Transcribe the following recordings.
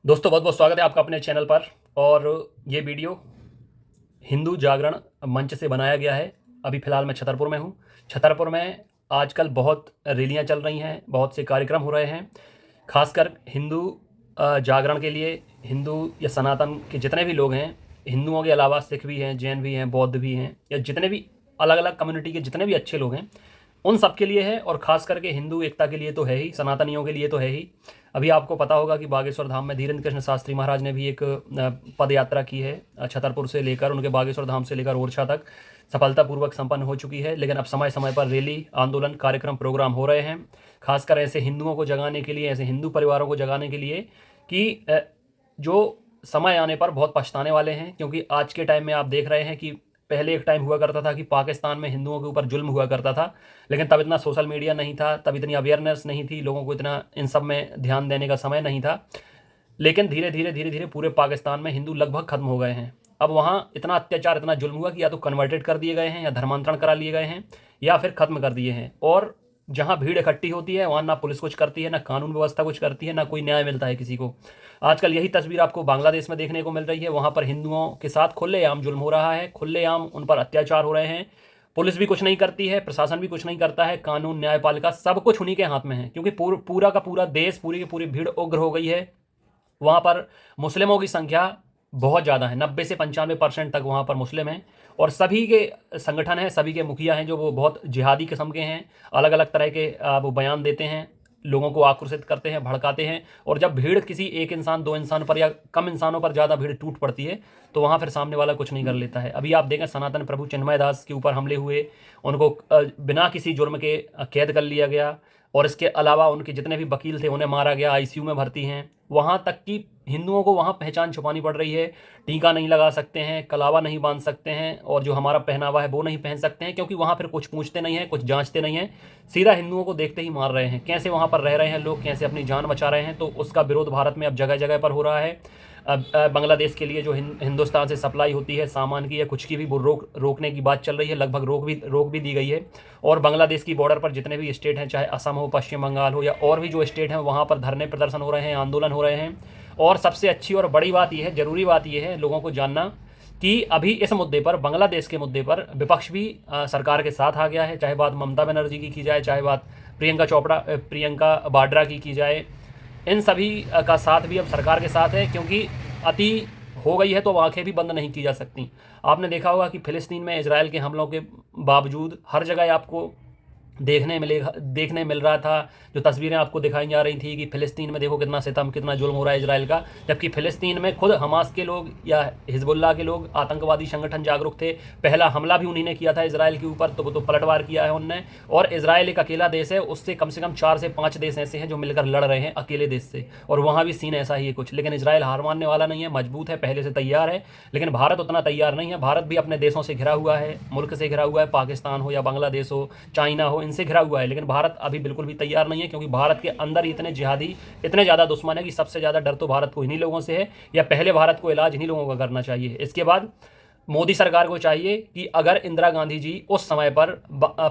दोस्तों बहुत बहुत स्वागत है आपका अपने चैनल पर। और ये वीडियो हिंदू जागरण मंच से बनाया गया है। अभी फ़िलहाल मैं छतरपुर में हूँ। छतरपुर में आजकल बहुत रैलियाँ चल रही हैं, बहुत से कार्यक्रम हो रहे हैं। खासकर हिंदू जागरण के लिए हिंदू या सनातन के जितने भी लोग हैं, हिंदुओं के अलावा सिख भी हैं, जैन भी हैं, बौद्ध भी हैं, या जितने भी अलग अलग कम्युनिटी के जितने भी अच्छे लोग हैं, उन सब के लिए है। और ख़ास करके हिंदू एकता के लिए तो है ही, सनातनियों के लिए तो है ही। अभी आपको पता होगा कि बागेश्वर धाम में धीरेन्द्र कृष्ण शास्त्री महाराज ने भी एक पद यात्रा की है। छतरपुर से लेकर उनके बागेश्वर धाम से लेकर ओरछा तक सफलतापूर्वक संपन्न हो चुकी है। लेकिन अब समय समय पर रैली, आंदोलन, कार्यक्रम, प्रोग्राम हो रहे हैं, खासकर ऐसे हिंदुओं को जगाने के लिए, ऐसे हिंदू परिवारों को जगाने के लिए कि जो समय आने पर बहुत पछताने वाले हैं। क्योंकि आज के टाइम में आप देख रहे हैं कि पहले एक टाइम हुआ करता था कि पाकिस्तान में हिंदुओं के ऊपर जुल्म हुआ करता था, लेकिन तब इतना सोशल मीडिया नहीं था, तब इतनी अवेयरनेस नहीं थी, लोगों को इतना इन सब में ध्यान देने का समय नहीं था। लेकिन धीरे धीरे पूरे पाकिस्तान में हिंदू लगभग खत्म हो गए हैं। अब वहाँ इतना अत्याचार, इतना जुल्म हुआ कि या तो कन्वर्टेड कर दिए गए हैं, या धर्मांतरण करा लिए गए हैं, या फिर खत्म कर दिए हैं। और जहाँ भीड़ इकट्ठी होती है वहाँ ना पुलिस कुछ करती है, ना कानून व्यवस्था कुछ करती है, ना कोई न्याय मिलता है किसी को। आजकल यही तस्वीर आपको बांग्लादेश में देखने को मिल रही है। वहाँ पर हिंदुओं के साथ खुलेआम जुल्म हो रहा है, खुलेआम उन पर अत्याचार हो रहे हैं। पुलिस भी कुछ नहीं करती है, प्रशासन भी कुछ नहीं करता है, कानून, न्यायपालिका सब कुछ उन्हीं के हाथ में है। क्योंकि पूरा का पूरा देश, पूरी की पूरी भीड़ उग्र हो गई है। वहाँ पर मुस्लिमों की संख्या बहुत ज़्यादा है, 90 से 95% तक वहाँ पर मुस्लिम हैं। और सभी के संगठन हैं, सभी के मुखिया हैं जो वो बहुत जिहादी किस्म के हैं, अलग अलग तरह के वो बयान देते हैं, लोगों को आक्रोशित करते हैं, भड़काते हैं। और जब भीड़ किसी एक इंसान, दो इंसान पर या कम इंसानों पर ज़्यादा भीड़ टूट पड़ती है, तो वहाँ फिर सामने वाला कुछ नहीं कर लेता है। अभी आप देखें, सनातन प्रभु चिन्मय दास के ऊपर हमले हुए, उनको बिना किसी जुर्म के कैद कर लिया गया। और इसके अलावा उनके जितने भी वकील थे उन्हें मारा गया, आईसीयू में भर्ती हैं। वहाँ तक कि हिंदुओं को वहाँ पहचान छुपानी पड़ रही है। टीका नहीं लगा सकते हैं, कलावा नहीं बांध सकते हैं, और जो हमारा पहनावा है वो नहीं पहन सकते हैं, क्योंकि वहाँ फिर कुछ पूछते नहीं हैं, कुछ जांचते नहीं हैं। सीधा हिंदुओं को देखते ही मार रहे हैं। कैसे वहाँ पर रह रहे हैं लोग, कैसे अपनी जान बचा रहे हैं। तो उसका विरोध भारत में अब जगह जगह पर हो रहा है। अब बांग्लादेश के लिए जो हिंदुस्तान से सप्लाई होती है सामान की या कुछ की भी, वो रोकने की बात चल रही है। लगभग रोक भी दी गई है। और बांग्लादेश की बॉर्डर पर जितने भी स्टेट हैं, चाहे असम हो, पश्चिम बंगाल हो, या और भी जो स्टेट हैं, वहाँ पर धरने प्रदर्शन हो रहे हैं, आंदोलन हो रहे हैं। और सबसे अच्छी और बड़ी बात यह है, ज़रूरी बात यह है लोगों को जानना, कि अभी इस मुद्दे पर, बांग्लादेश के मुद्दे पर, विपक्ष भी सरकार के साथ आ गया है। चाहे बात ममता बनर्जी की जाए, चाहे बात प्रियंका वाड्रा की जाए, इन सभी का साथ भी अब सरकार के साथ है। क्योंकि अति हो गई है तो अब आंखें भी बंद नहीं की जा सकती। आपने देखा होगा कि फ़िलिस्तीन में इजराइल के हमलों के बावजूद हर जगह आपको देखने मिल रहा था, जो तस्वीरें आपको दिखाई जा रही थी कि फ़िलिस्तीन में देखो कितना सितम, कितना जुल्म हो रहा है इजराइल का। जबकि फ़िलिस्तीन में खुद हमास के लोग या हिजबुल्लाह के लोग, आतंकवादी संगठन जागरूक थे। पहला हमला भी उन्हीं ने किया था इजराइल के ऊपर, तो वो तो पलटवार किया है उनने। और इजराइल एक अकेला देश है, उससे कम से कम 4 से 5 देश ऐसे हैं जो मिलकर लड़ रहे हैं अकेले देश से। और वहाँ भी सीन ऐसा ही है कुछ। लेकिन इजराइल हार मानने वाला नहीं है, मजबूत है, पहले से तैयार है। लेकिन भारत उतना तैयार नहीं है। भारत भी अपने देशों से घिरा हुआ है, मुल्क से घिरा हुआ है, पाकिस्तान हो या बांग्लादेश हो, चाइना हो, इनसे घिरा हुआ है। लेकिन भारत अभी बिल्कुल भी तैयार नहीं है। क्योंकि भारत के अंदर इतने जिहादी, इतने ज़्यादा दुश्मन है कि सबसे ज़्यादा डर तो भारत को इन्हीं लोगों से है, या पहले भारत को इलाज इन्हीं लोगों का करना चाहिए। इसके बाद मोदी सरकार को चाहिए कि अगर इंदिरा गांधी जी उस समय पर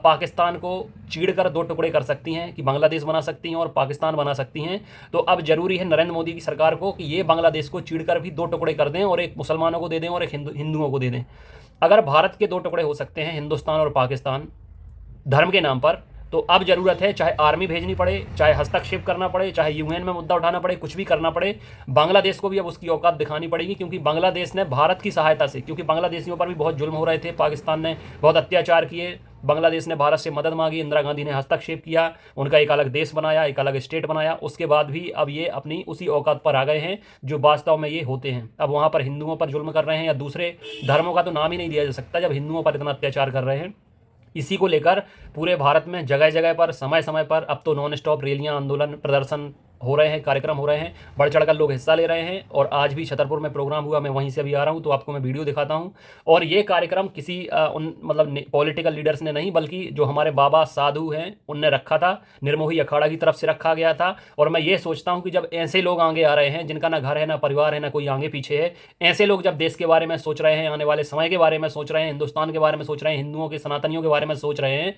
पाकिस्तान को चीरकर 2 टुकड़े कर सकती हैं, कि बांग्लादेश बना सकती हैं और पाकिस्तान बना सकती हैं, तो अब जरूरी है नरेंद्र मोदी की सरकार को कि ये बांग्लादेश को चीरकर भी 2 टुकड़े कर दें, और एक मुसलमानों को दे दें और एक हिंदुओं को दे दें। अगर भारत के 2 टुकड़े हो सकते हैं, हिंदुस्तान और पाकिस्तान, धर्म के नाम पर, तो अब ज़रूरत है, चाहे आर्मी भेजनी पड़े, चाहे हस्तक्षेप करना पड़े, चाहे यूएन में मुद्दा उठाना पड़े, कुछ भी करना पड़े, बांग्लादेश को भी अब उसकी औकात दिखानी पड़ेगी। क्योंकि बांग्लादेश ने भारत की सहायता से, क्योंकि बांग्लादेशियों पर भी बहुत जुल्म हो रहे थे, पाकिस्तान ने बहुत अत्याचार किए, बांग्लादेश ने भारत से मदद मांगी, इंदिरा गांधी ने हस्तक्षेप किया, उनका एक अलग देश बनाया, एक अलग स्टेट बनाया। उसके बाद भी अब ये अपनी उसी औकात पर आ गए हैं जो वास्तव में ये होते हैं। अब वहाँ पर हिंदुओं पर जुल्म कर रहे हैं, या दूसरे धर्मों का तो नाम ही नहीं दिया जा सकता जब हिंदुओं पर इतना अत्याचार कर रहे हैं। इसी को लेकर पूरे भारत में जगह जगह पर, समय समय पर अब तो नॉन स्टॉप रैलियां, आंदोलन, प्रदर्शन हो रहे हैं, कार्यक्रम हो रहे हैं, बढ़ चढ़कर लोग हिस्सा ले रहे हैं। और आज भी छतरपुर में प्रोग्राम हुआ, मैं वहीं से अभी आ रहा हूं, तो आपको मैं वीडियो दिखाता हूं। और ये कार्यक्रम किसी उन मतलब पॉलिटिकल लीडर्स ने नहीं, बल्कि जो हमारे बाबा साधु हैं उनने रखा था, निर्मोही अखाड़ा की तरफ से रखा गया था। और मैं ये सोचता हूँ कि जब ऐसे लोग आगे आ रहे हैं, जिनका ना घर है, ना परिवार है, ना कोई आगे पीछे है, ऐसे लोग जब देश के बारे में सोच रहे हैं, आने वाले समय के बारे में सोच रहे हैं, हिंदुस्तान के बारे में सोच रहे हैं, हिंदुओं के, सनातनियों के बारे में सोच रहे हैं,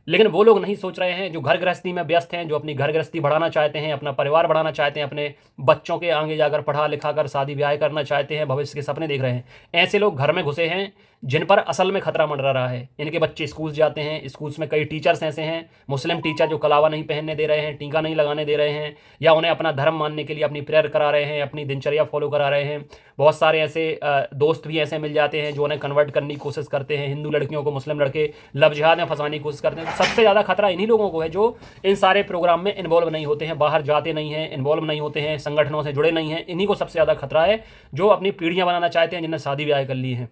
लेकिन वो लोग नहीं सोच रहे हैं जो घर गृहस्थी में व्यस्त हैं, जो अपनी घर गृहस्थी बढ़ाना चाहते हैं, अपना परिवार बढ़ाना चाहते हैं, अपने बच्चों के आगे जाकर पढ़ा लिखा कर शादी ब्याह करना चाहते हैं, भविष्य के सपने देख रहे हैं। ऐसे लोग घर में घुसे हैं जिन पर असल में खतरा मंडरा रहा है। इनके बच्चे स्कूल जाते हैं, स्कूल्स में कई टीचर्स ऐसे हैं, मुस्लिम टीचर जो कलावा नहीं पहनने दे रहे हैं, टीका नहीं लगाने दे रहे हैं, या उन्हें अपना धर्म मानने के लिए अपनी प्रेयर करा रहे हैं, अपनी दिनचर्या फॉलो करा रहे हैं। बहुत सारे ऐसे दोस्त भी ऐसे मिल जाते हैं जो उन्हें कन्वर्ट करने की कोशिश करते हैं, हिंदू लड़कियों को मुस्लिम लड़के लव जिहाद में फंसाने की कोशिश करते हैं। तो सबसे ज़्यादा खतरा इन्हीं लोगों को है जो इन सारे प्रोग्राम में इन्वॉल्व नहीं होते हैं, बाहर जाते नहीं हैं, इन्वॉल्व नहीं होते हैं, संगठनों से जुड़े नहीं हैं। इन्हीं को सबसे ज़्यादा खतरा है जो अपनी पीढ़ियाँ बनाना चाहते हैं, जिन्हें शादी ब्याह कर ली है।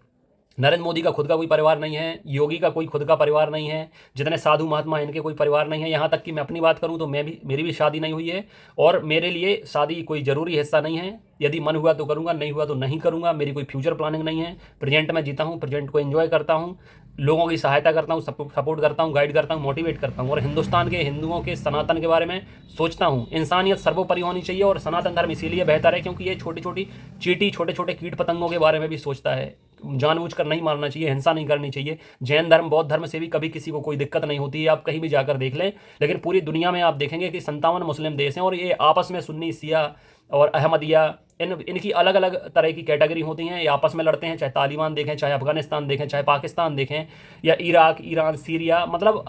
नरेंद्र मोदी का खुद का कोई परिवार नहीं है, योगी का कोई खुद का परिवार नहीं है, जितने साधु महात्मा इनके कोई परिवार नहीं है। यहाँ तक कि मैं अपनी बात करूँ तो मेरी भी शादी नहीं हुई है, और मेरे लिए शादी कोई ज़रूरी हिस्सा नहीं है। यदि मन हुआ तो करूँगा, नहीं हुआ तो नहीं करूँगा। मेरी कोई फ्यूचर प्लानिंग नहीं है। प्रेजेंट में जीता हूँ, प्रेजेंट को एंजॉय करता हूँ, लोगों की सहायता करता हूँ, सपोर्ट करता हूँ, गाइड करता हूँ, मोटिवेट करता हूँ, और हिंदुस्तान के हिंदुओं के सनातन के बारे में सोचता हूँ। इंसानियत सर्वोपरि होनी चाहिए, और सनातन धर्म इसीलिए बेहतर है क्योंकि ये छोटी छोटी चींटी, छोटे छोटे कीट पतंगों के बारे में भी सोचता है। जानबूझकर नहीं मारना चाहिए, हिंसा नहीं करनी चाहिए। जैन धर्म, बौद्ध धर्म से भी कभी किसी को कोई दिक्कत नहीं होती है, आप कहीं भी जाकर देख लें। लेकिन पूरी दुनिया में आप देखेंगे कि 57 मुस्लिम देश हैं, और ये आपस में सुन्नी, शिया और अहमदिया, इनकी अलग अलग तरह की कैटेगरी होती हैं। ये आपस में लड़ते हैं, चाहे तालिबान देखें, चाहे अफगानिस्तान देखें, चाहे पाकिस्तान देखें, या इराक, ईरान, सीरिया। मतलब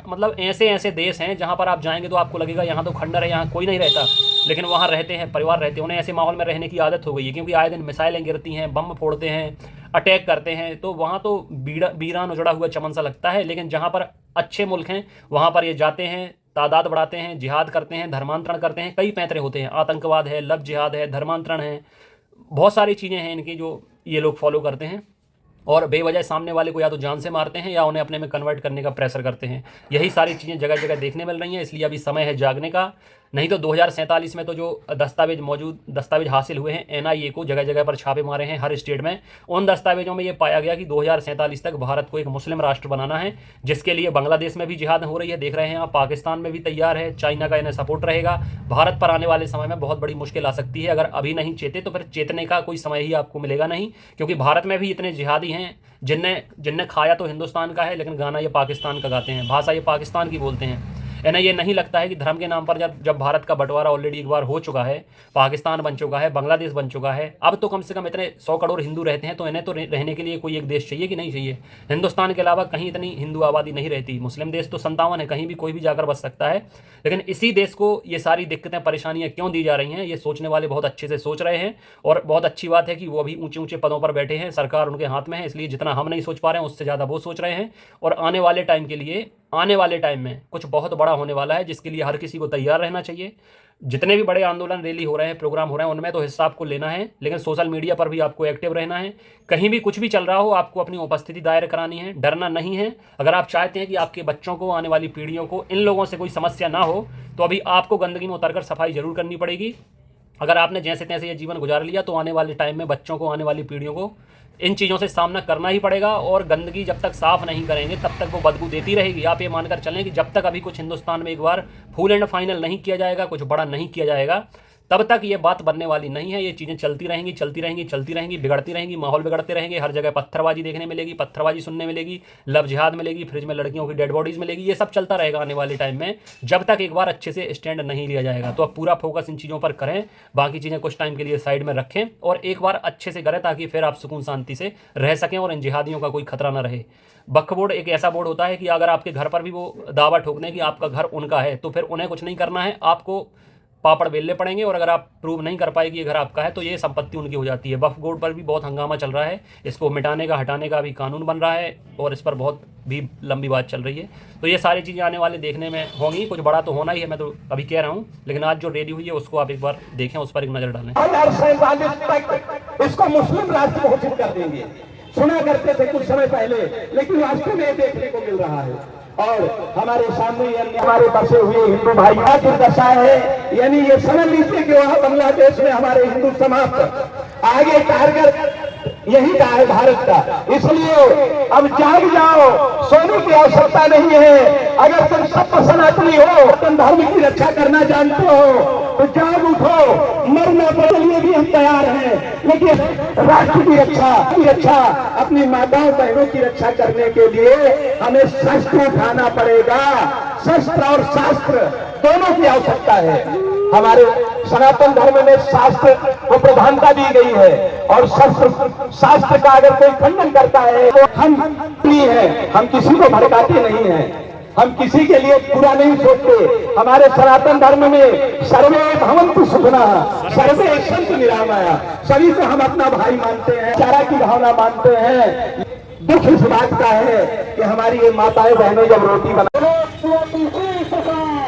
मतलब ऐसे ऐसे देश हैं जहाँ पर आप जाएंगे तो आपको लगेगा यहाँ तो खंडर है, यहाँ कोई नहीं रहता, लेकिन वहाँ रहते हैं, परिवार रहते हैं। उन्हें ऐसे माहौल में रहने की आदत हो गई है क्योंकि आए दिन मिसाइलें गिरती हैं, बम फोड़ते हैं, अटैक करते हैं। तो वहाँ तो वीरान उजड़ा हुआ चमन सा लगता है। लेकिन जहाँ पर अच्छे मुल्क हैं वहाँ पर ये जाते हैं, तादाद बढ़ाते हैं, जिहाद करते हैं, धर्मांतरण करते हैं। कई पैंतरे होते हैं, आतंकवाद है, लव जिहाद है, धर्मांतरण है, बहुत सारी चीज़ें हैं इनकी जो ये लोग फॉलो करते हैं, और बेवजह सामने वाले को या तो जान से मारते हैं या उन्हें अपने में कन्वर्ट करने का प्रेशर करते हैं। यही सारी चीज़ें जगह जगह देखने मिल रही हैं। इसलिए अभी समय है जागने का। नहीं तो 2047 में तो जो दस्तावेज हासिल हुए हैं एनआईए को, जगह जगह पर छापे मारे हैं हर स्टेट में, उन दस्तावेजों में ये पाया गया कि 2047 तक भारत को एक मुस्लिम राष्ट्र बनाना है, जिसके लिए बांग्लादेश में भी जिहाद हो रही है, देख रहे हैं आप, पाकिस्तान में भी तैयार है, चाइना का इन्हें सपोर्ट रहेगा। भारत पर आने वाले समय में बहुत बड़ी मुश्किल आ सकती है। अगर अभी नहीं चेते तो फिर चेतने का कोई समय ही आपको मिलेगा नहीं, क्योंकि भारत में भी इतने जिहादी हैं जिनने खाया तो हिंदुस्तान का है, लेकिन गाना ये पाकिस्तान का गाते हैं, भाषा ये पाकिस्तान की बोलते हैं। इन्हें ये नहीं लगता है कि धर्म के नाम पर जब भारत का बंटवारा ऑलरेडी एक बार हो चुका है, पाकिस्तान बन चुका है, बांग्लादेश बन चुका है, अब तो कम से कम इतने 100 करोड़ हिंदू रहते हैं, तो इन्हें तो रहने के लिए कोई एक देश चाहिए कि नहीं चाहिए। हिंदुस्तान के अलावा कहीं इतनी हिंदू आबादी नहीं रहती। मुस्लिम देश तो 57 है, कहीं भी कोई भी जाकर बस सकता है। लेकिन इसी देश को ये सारी दिक्कतें, परेशानियां क्यों दी जा रही हैं, ये सोचने वाले बहुत अच्छे से सोच रहे हैं। और बहुत अच्छी बात है कि वो अभी ऊंचे ऊंचे पदों पर बैठे हैं, सरकार उनके हाथ में है। इसलिए जितना हम नहीं सोच पा रहे हैं उससे ज़्यादा वो सोच रहे हैं। और आने वाले टाइम में कुछ बहुत बड़ा होने वाला है, जिसके लिए हर किसी को तैयार रहना चाहिए। जितने भी बड़े आंदोलन, रैली हो रहे हैं, प्रोग्राम हो रहे हैं, उनमें तो हिस्सा आपको लेना है, लेकिन सोशल मीडिया पर भी आपको एक्टिव रहना है। कहीं भी कुछ भी चल रहा हो, आपको अपनी उपस्थिति दायर करानी है, डरना नहीं है। अगर आप चाहते हैं कि आपके बच्चों को, आने वाली पीढ़ियों को इन लोगों से कोई समस्या ना हो, तो अभी आपको गंदगी में उतरकर सफाई जरूर करनी पड़ेगी। अगर आपने जैसे तैसे ये जीवन गुजार लिया तो आने वाले टाइम में बच्चों को, आने वाली पीढ़ियों को इन चीज़ों से सामना करना ही पड़ेगा। और गंदगी जब तक साफ़ नहीं करेंगे तब तक वो बदबू देती रहेगी। आप ये मानकर चलें कि जब तक अभी कुछ हिंदुस्तान में एक बार फुल एंड फाइनल नहीं किया जाएगा, कुछ बड़ा नहीं किया जाएगा, तब तक ये बात बनने वाली नहीं है। ये चीज़ें चलती रहेंगी, बिगड़ती रहेंगी, माहौल बिगड़ते रहेंगे। हर जगह पत्थरबाजी देखने मिलेगी, पत्थरबाजी सुनने मिलेगी, लव जिहाद मिलेगी, फ्रिज में लड़कियों की डेड बॉडीज़ मिलेगी। ये सब चलता रहेगा आने वाले टाइम में, जब तक एक बार अच्छे से स्टैंड नहीं लिया जाएगा। तो अब पूरा फोकस इन चीज़ों पर करें, बाकी चीज़ें कुछ टाइम के लिए साइड में रखें और एक बार अच्छे से करें, ताकि फिर आप सुकून शांति से रह सकें और इन जिहादियों का कोई खतरा ना रहे। वक्फ बोर्ड एक ऐसा बोर्ड होता है कि अगर आपके घर पर भी वो दावा ठोक दें कि आपका घर उनका है, तो फिर उन्हें कुछ नहीं करना है, आपको पापड़ बेलने पड़ेंगे। और अगर आप प्रूव नहीं कर पाए कि ये घर आपका है, तो ये संपत्ति उनकी हो जाती है। वक्फ बोर्ड पर भी बहुत हंगामा चल रहा है, इसको मिटाने का, हटाने का भी कानून बन रहा है, और इस पर बहुत भी लंबी बात चल रही है। तो ये सारी चीज़ें आने वाले देखने में होंगी। कुछ बड़ा तो होना ही है, मैं तो अभी कह रहा हूँ, लेकिन आज जो रैली हुई है उसको आप एक बार देखें, उस पर एक नज़र डालें। 2047 तक इसको मुस्लिम राष्ट्र घोषित कर देंगे, सुना करते थे कुछ समय पहले, लेकिन वास्तव में देखने को मिल रहा है। और हमारे सामने यानी हमारे बसे हुए हिंदू भाई का दुर्दशा है, यानी ये समझ लीजिए कि वहाँ बांग्लादेश में हमारे हिंदू समाप्त, आगे टारगेट यही का है भारत का। इसलिए अब जाग जाओ, सोने की आवश्यकता नहीं है। अगर तुम सब सनातनी हो, तुम धर्म की रक्षा करना जानते हो, तो जाग उठो, मरना बदलिए भी हम तैयार हैं, लेकिन राष्ट्र की रक्षा अपनी माताओं बहनों की रक्षा करने के लिए हमें शस्त्र उठाना पड़ेगा। शस्त्र और शास्त्र दोनों की आवश्यकता है। हमारे सनातन धर्म में शास्त्र को प्रधानता दी गई है और शास्त्र का अगर कोई खंडन करता है तो हम नहीं है, हम किसी को भड़काते नहीं हैं, हम किसी के लिए बुरा नहीं सोचते। हमारे सनातन धर्म में सर्वे भवन्तु सुखिनः, सर्वे सन्तु निरामया, सभी को हम अपना भाई मानते हैं, चारा की भावना मानते हैं। दुख इस बात का है कि हमारी ये माताएं बहनें जब रोटी बना सरकार